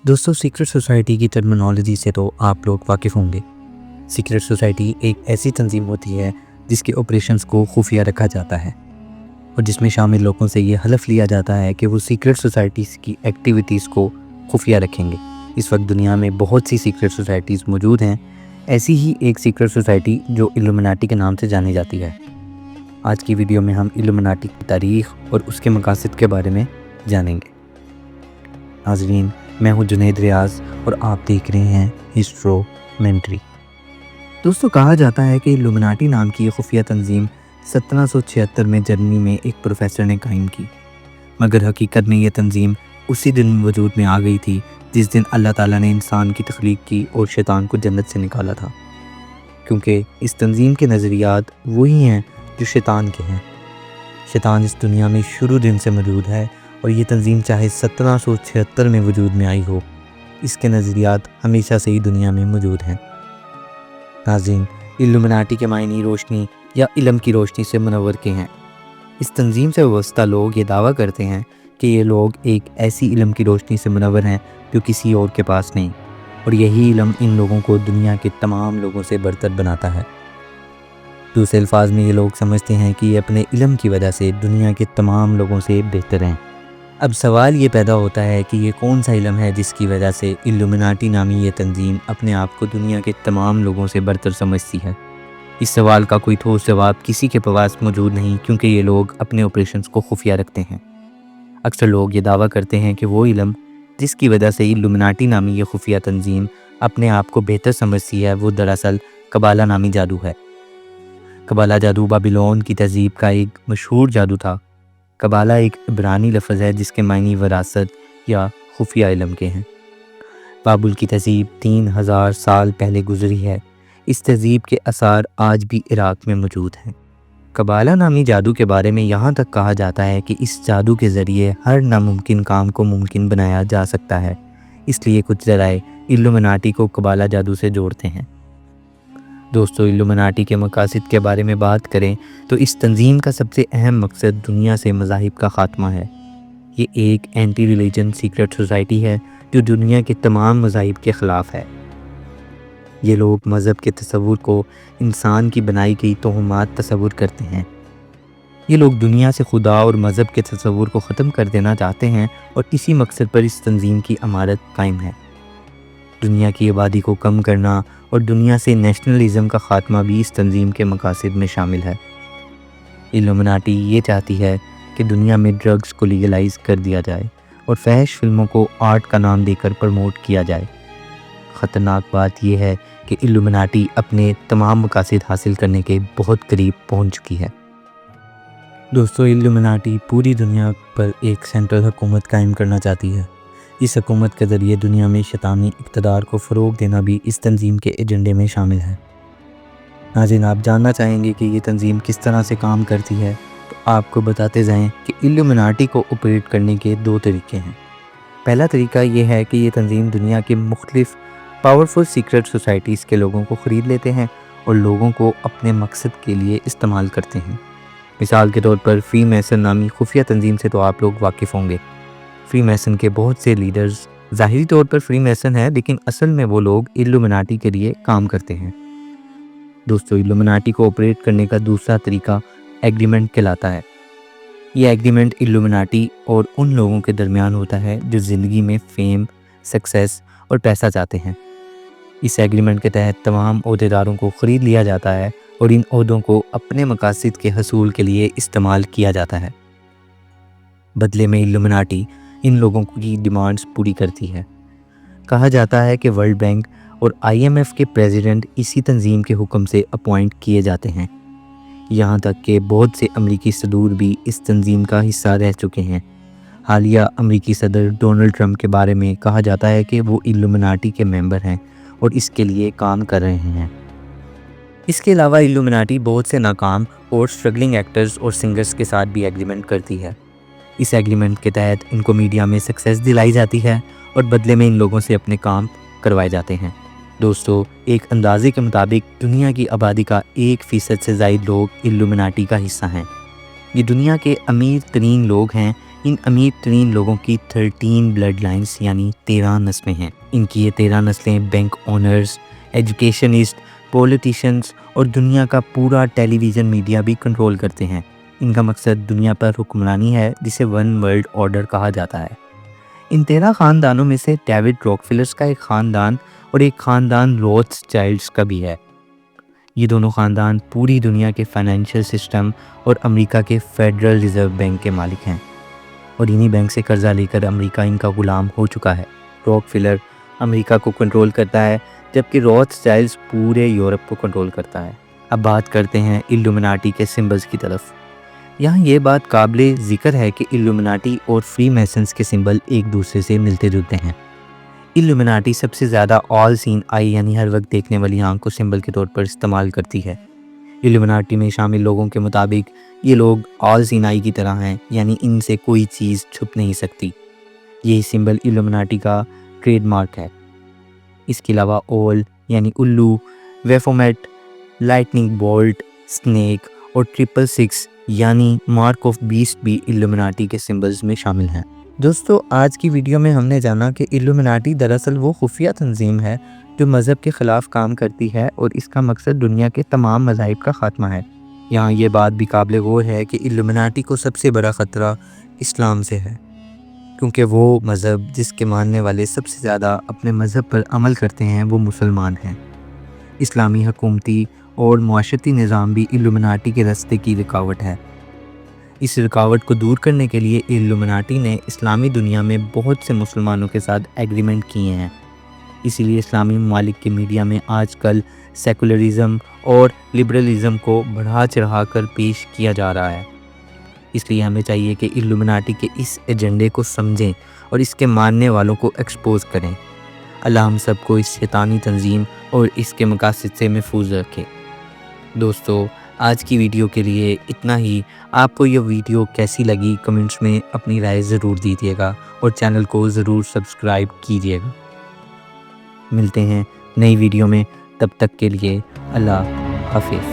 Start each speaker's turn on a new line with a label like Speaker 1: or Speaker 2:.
Speaker 1: दोस्तों, secret society की terminology से तो आप लोग वाकिफ़ होंगे। सीक्रेट सोसाइटी एक ऐसी तंजीम होती है जिसके ऑपरेशंस को खुफिया रखा जाता है और जिसमें शामिल लोगों से ये हलफ लिया जाता है कि वो सीक्रेट सोसाइटीज़ की एक्टिविटीज़ को खुफिया रखेंगे। इस वक्त दुनिया में बहुत सी सीक्रेट सोसाइटीज़ मौजूद हैं। ऐसी ही एक सीक्रेट सोसाइटी जो इल्यूमिनाटी के नाम से जानी जाती है। आज की वीडियो में हम इल्यूमिनाटी की तारीख़ और उसके मकासद के बारे में जानेंगे। नाज़रीन, मैं हूं जुनैद रियाज़ और आप देख रहे हैं हिस्ट्रोमेंट्री। दोस्तों, कहा जाता है कि इल्यूमिनाटी नाम की ये खुफिया तंजीम 1776 में जर्मनी में एक प्रोफेसर ने कायम की, मगर हकीकत में ये तंजीम उसी दिन वजूद में आ गई थी जिस दिन अल्लाह ताला ने इंसान की तख्लीक की और शैतान को जन्नत से निकाला था, क्योंकि इस तंजीम के नज़रियात वही हैं जो शैतान के हैं। शैतान इस दुनिया में शुरू दिन से मौजूद है और ये तंजीम चाहे 1776 में वजूद में आई हो, इसके नज़रियात हमेशा से ही दुनिया में मौजूद हैं। नाज़रीन, इल्यूमिनाटी के मायने रोशनी या इल्म की रोशनी से मुनव्वर के हैं। इस तंजीम से वाबस्ता लोग ये दावा करते हैं कि ये लोग एक ऐसी इल्म की रोशनी से मुनव्वर हैं जो किसी और के पास नहीं, और यही इल्म इन लोगों को दुनिया के तमाम लोगों से बरतर बनाता है। दूसरे अल्फाज में ये लोग समझते हैं कि ये अपने इल्म की वजह से दुनिया के तमाम लोगों से बेहतर हैं। अब सवाल ये पैदा होता है कि ये कौन सा इल्म है जिसकी वजह से इल्यूमिनाटी नामी ये तंजीम अपने आप को दुनिया के तमाम लोगों से बरतर समझती है। इस सवाल का कोई ठोस जवाब किसी के पास मौजूद नहीं, क्योंकि ये लोग अपने ऑपरेशंस को खुफिया रखते हैं। अक्सर लोग ये दावा करते हैं कि वो इल्म जिसकी वजह से इल्यूमिनाटी नामी ये खुफिया तंजीम अपने आप को बेहतर समझती है, वो दरअसल कबाला नामी जादू है। कबाला जादू बाबिलोन की तहजीब का एक मशहूर जादू था। कबाला एक इब्रानी लफ्ज़ है जिसके मायने वरासत या खुफिया इल्म के हैं। बाबुल की तहजीब 3000 साल पहले गुजरी है। इस तहजीब के आसार आज भी इराक़ में मौजूद हैं। कबाला नामी जादू के बारे में यहाँ तक कहा जाता है कि इस जादू के ज़रिए हर नामुमकिन काम को मुमकिन बनाया जा सकता है। इसलिए कुछ ज़राए इल्यूमिनाटी को कबाला जादू से जोड़ते हैं। दोस्तों, इल्यूमिनाटी के मकासद के बारे में बात करें तो इस तंजीम का सबसे अहम मकसद दुनिया से मज़ाहिब का ख़ात्मा है। ये एक एंटी रिलीजन सीक्रेट सोसाइटी है जो दुनिया के तमाम मज़ाहिब के ख़िलाफ़ है। ये लोग मज़हब के तसव्वुर को इंसान की बनाई गई तोहमात तसव्वुर करते हैं। ये लोग दुनिया से खुदा और मज़हब के तसव्वुर को ख़त्म कर देना चाहते हैं और इसी मकसद पर इस तंजीम की अमारत कायम है। दुनिया की आबादी को कम करना और दुनिया से नेशनलिज़म का ख़ात्मा भी इस तंजीम के मकासद में शामिल है। इल्यूमिनाटी ये चाहती है कि दुनिया में ड्रग्स को लीगलाइज़ कर दिया जाए और फहश फिल्मों को आर्ट का नाम देकर प्रमोट किया जाए। ख़तरनाक बात यह है कि इल्यूमिनाटी अपने तमाम मकासद हासिल करने के बहुत करीब पहुंच चुकी है। दोस्तों, इल्यूमिनाटी पूरी दुनिया पर एक सेंट्रल हुकूमत कायम करना चाहती है। इस हुकूमत के ज़रिए दुनिया में शैतानी इक़्तिदार को फ़रोग़ देना भी इस तंजीम के एजेंडे में शामिल है। नाज़रीन, आप जानना चाहेंगे कि ये तंजीम किस तरह से काम करती है, तो आपको बताते जाएं कि इल्यूमिनाटी को ऑपरेट करने के दो तरीके हैं। पहला तरीका ये है कि ये तंजीम दुनिया के मुख्तलिफ़ पावरफुल सीक्रेट सोसाइटीज़ के लोगों को ख़रीद लेते हैं और लोगों को अपने मकसद के लिए इस्तेमाल करते हैं। मिसाल के तौर पर फ्री मैसन नामी खुफिया तंजीम से तो आप लोग वाकिफ़ होंगे। फ्री मैसन के बहुत से लीडर्स ज़ाहिरी तौर पर फ्री मैसन हैं, लेकिन असल में वो लोग इल्यूमिनाटी के लिए काम करते हैं। दोस्तों, इल्यूमिनाटी को ऑपरेट करने का दूसरा तरीका एग्रीमेंट कहलाता है। ये एग्रीमेंट इल्यूमिनाटी और उन लोगों के दरमियान होता है जो ज़िंदगी में फ़ेम, सक्सेस और पैसा चाहते हैं। इस एग्रीमेंट के तहत तमाम ओहदेदारों को ख़रीद लिया जाता है और इन ओहदों को अपने मकासद के हसूल के लिए इस्तेमाल किया जाता है। बदले में इल्यूमिनाटी इन लोगों की डिमांड्स पूरी करती है। कहा जाता है कि वर्ल्ड बैंक और IMF के प्रेसिडेंट इसी तंजीम के हुक्म से अपॉइंट किए जाते हैं। यहाँ तक कि बहुत से अमरीकी सदूर भी इस तंजीम का हिस्सा रह चुके हैं। हालिया अमरीकी सदर डोनाल्ड ट्रंप के बारे में कहा जाता है कि वो इल्यूमिनाटी के मेंबर हैं और इसके लिए काम कर रहे हैं। इसके अलावा इल्यूमिनाटी बहुत से नाकाम और स्ट्रगलिंग एक्टर्स और सिंगर्स के साथ भी एग्रीमेंट करती है। इस एग्रीमेंट के तहत इनको मीडिया में सक्सेस दिलाई जाती है और बदले में इन लोगों से अपने काम करवाए जाते हैं। दोस्तों, एक अंदाजे के मुताबिक दुनिया की आबादी का 1% से ज़ायद लोग इल्यूमिनाटी का हिस्सा हैं। ये दुनिया के अमीर तरीन लोग हैं। ان امیر ترین لوگوں کی 13 بلڈ لائنز یعنی 13 نسلیں ہیں۔ ان کی یہ 13 نسلیں بینک اونرز، ایجوکیشنسٹ، پولیٹیشنز اور دنیا کا پورا ٹیلی ویژن میڈیا بھی کنٹرول کرتے ہیں۔ ان کا مقصد دنیا پر حکمرانی ہے، جسے ون ورلڈ آرڈر کہا جاتا ہے۔ ان 13 خاندانوں میں سے ڈیوڈ راکفیلرز کا ایک خاندان اور ایک خاندان روتھ چائلڈز کا بھی ہے۔ یہ دونوں خاندان پوری دنیا کے فائنینشیل سسٹم اور امریکہ کے فیڈرل ریزرو بینک کے مالک ہیں، اور انہی بینک سے قرضہ لے کر امریکہ ان کا غلام ہو چکا ہے۔ راکفیلر امریکہ کو کنٹرول کرتا ہے، جبکہ روتھ چائلڈز پورے یورپ کو کنٹرول کرتا ہے۔ اب بات کرتے ہیں الومناٹی کے سمبلز کی طرف۔ یہاں یہ بات قابل ذکر ہے کہ الومناٹی اور فری میسنز کے سمبل ایک دوسرے سے ملتے جلتے ہیں۔ الومناٹی سب سے زیادہ آل سین آئی یعنی ہر وقت دیکھنے والی آنکھ کو سمبل کے طور پر استعمال کرتی ہے۔ الومناٹی میں شامل لوگوں کے مطابق یہ لوگ آل سین آئی کی طرح ہیں، یعنی ان سے کوئی چیز چھپ نہیں سکتی۔ یہی سمبل الومناٹی کا ٹریڈ مارک ہے۔ اس کے علاوہ اول یعنی الو، ویفومیٹ، لائٹننگ بولٹ، سنیک اور 666 یعنی مارک آف بیسٹ بھی الومناٹی کے سمبلز میں شامل ہیں۔ دوستو، آج کی ویڈیو میں ہم نے جانا کہ الومناٹی دراصل وہ خفیہ تنظیم ہے جو مذہب کے خلاف کام کرتی ہے، اور اس کا مقصد دنیا کے تمام مذاہب کا خاتمہ ہے۔ یہاں یہ بات بھی قابل غور ہے کہ الومناٹی کو سب سے بڑا خطرہ اسلام سے ہے، کیونکہ وہ مذہب جس کے ماننے والے سب سے زیادہ اپنے مذہب پر عمل کرتے ہیں وہ مسلمان ہیں۔ اسلامی حکومتی اور معاشرتی نظام بھی الومناٹی کے راستے کی رکاوٹ ہے۔ اس رکاوٹ کو دور کرنے کے لیے الومناٹی نے اسلامی دنیا میں بہت سے مسلمانوں کے ساتھ ایگریمنٹ کیے ہیں۔ اسی لیے اسلامی ممالک کے میڈیا میں آج کل سیکولرزم اور لبرلزم کو بڑھا چڑھا کر پیش کیا جا رہا ہے۔ اس لیے ہمیں چاہیے کہ الومناٹی کے اس ایجنڈے کو سمجھیں اور اس کے ماننے والوں کو ایکسپوز کریں۔ اللہ ہم سب کو اس شیطانی تنظیم اور اس کے مقاصد سے محفوظ رکھے۔ دوستو، آج کی ویڈیو کے لیے اتنا ہی۔ آپ کو یہ ویڈیو کیسی لگی کمنٹس میں اپنی رائے ضرور دیجیے گا، اور چینل کو ضرور سبسکرائب کیجیے گا۔ ملتے ہیں نئی ویڈیو میں، تب تک کے لیے اللہ حافظ۔